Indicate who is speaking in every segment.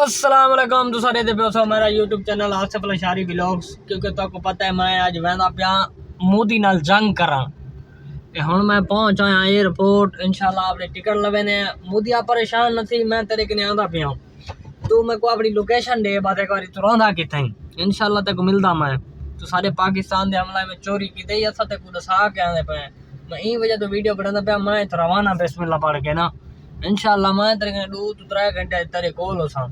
Speaker 1: अस्सलाम वालेकुम। तो सारे दे पे मेरा यूट्यूब चैनल आसिफ अलअंसारी व्लॉग्स, क्योंकि तुमको पता है मैं अज वहदा पिया मोदी नाल जंग करा। हुण मैं पहुंच आया एयरपोर्ट, इंशाल्लाह आपने टिकट लवे ने। मोदी आप परेशान न थी, मैं तेरे कने आंदा पिया। तू मेरे को अपनी लोकेशन दे, बात एक बारी तू रहा किथे, इंशाल्लाह तेको मिलदा मैं। तो सारे पाकिस्तान दे हमला में चोरी की दे असा तेको दसा के आंदे पे। मैं ई वजह तो वीडियो बनांदा पिया। मैं तो रवाना बिस्मिल्लाह पढ़ के ना, इंशाल्लाह मैं तेरे कने 2 to 3 घंटे तेरे कोल होसा।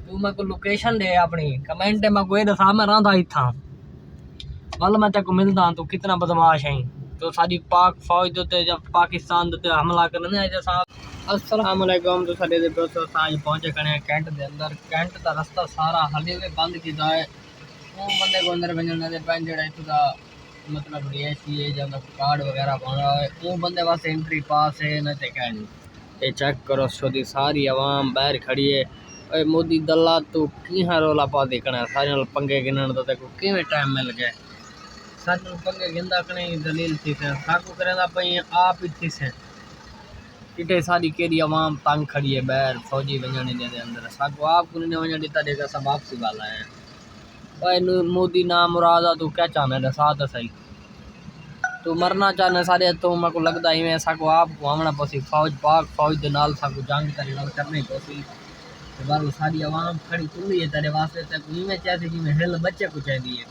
Speaker 1: तू मेरे को लोकेशन दे अपनी, कमेंट में कोई दसा मैं रहा इथा वल मैं तेको मिलदा। तू कितना बदमाश है। तो सारी पाक फौज दे जब पाकिस्तान दे हमला करने जैसा। अस्सलाम वालेकुम। तो साडे दे दोस्तों आज पहुंचे कने कैंट दे अंदर। कैंट दा रास्ता सारा हले वे बंद कीता है। वो बंदे को अंदर वजन दे पैन जेड़ा इथु दा मतलब रिहायशी है जब कार्ड वगैरह बना है वो बंदे वास्ते एंट्री पास है न ते कहनी। ये चेक करो सोदी सारी आवाम बाहर खड़ी है। ओए मोदी दल्ला तू किहां रोला पा देखना सारे नाल पंगे गिनन तो तेको किवें टाइम मिल गया। सारे नाल पंगे गिनदा कने दलील थी से साकू करेंदा पई आप ही थी से इटे सारी केरी आवाम तंग खड़ी है बाहर फौजी वजन दे अंदर साकू आप को ने वजन दिता देगा सब आपसी वाला है। ओए मोदी ना मुरादा तू क्या चाहना है साथ सही तू मरना चाहना सारे तो मेरे को लगता ही मैं साको आप को हमना पसी फौज पाक फौज दे नाल साको जंग तेरे नाल करनी पसी। तो बार सारी आवाम खड़ी तुली है तेरे वास्ते ते कोई में चाहती जी में हिल बच्चे को चाहिए है।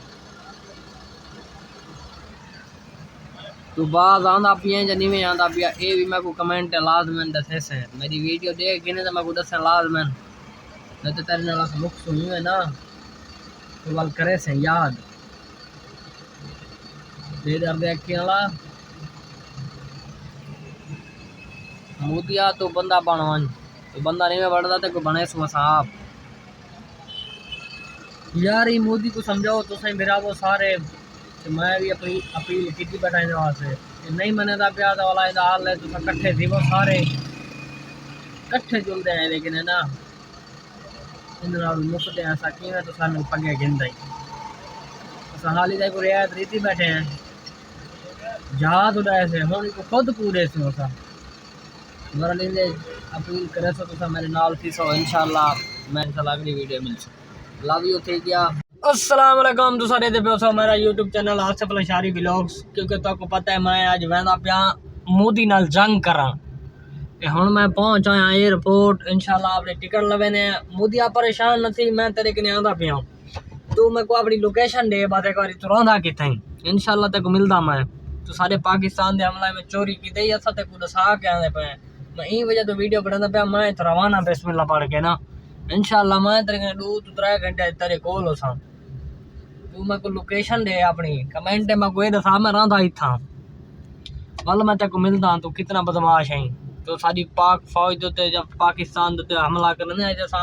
Speaker 1: तू बाज आंदा पिया जनी में आंदा पिया ए भी मेरे को कमेंट लाजमन दसे से मेरी वीडियो देख के ने तो मेरे को दसे लाजमन न तो तेरे नाल मुख सुनी है ना तो वाल करे से याद दे दर देख वाला मोदिया तो बंदा बनवन तो बंदा नहीं में बढ़ता तो बने सो साहब यार ये मोदी को समझाओ तो सही मेरा वो सारे। तो मैं भी अपनी अपील की बैठाने वास्ते नहीं मने दा प्या दा वाला इदा हाल है तो इकट्ठे थी वो सारे इकट्ठे जुलते हैं लेकिन है ना इन नाल मुकते ऐसा किवें तो सानू पंगे गिनदा ही असा हाली दा को रियायत रीति बैठे हैं जहाज उड़ाए से हुण को खुद पूरे से होसा मेरा लिए अपील करे सो तो मेरे नाल थी सो इंशाल्लाह मैं इंशाल्लाह अगली वीडियो मिल लव यू थी गया। अस्सलाम वालेकुम। तो सारे दे पे मेरा यूट्यूब चैनल आसिफ अलअंसारी व्लॉग्स, क्योंकि तुमको पता है मैं अज वहदा पिया मोदी नाल जंग करा। हुण मैं पहुंच आया एयरपोर्ट, इंशाल्लाह आपने टिकट लवे ने। मोदी आप परेशान न थी, मैं तेरे कने आंदा पिया। तू मेरे को अपनी लोकेशन दे, बात एक बारी तू रहा किथे, इंशाल्लाह तेको मिलदा मैं। तो सारे पाकिस्तान दे हमला में चोरी की दे असा तेको दसा के आंदे पे। मैं ई वजह तो वीडियो बनांदा पिया। मैं तो रवाना बिस्मिल्लाह पढ़ के ना, इंशाल्लाह मैं तेरे कने 2 to 3 घंटे तेरे कोल होसा। तू मेरे को लोकेशन दे अपनी, कमेंट में कोई दसा मैं रहा इथा वल मैं तेको मिलदा। तू कितना बदमाश है। तो सारी पाक फौज दे जब पाकिस्तान दे हमला करने जैसा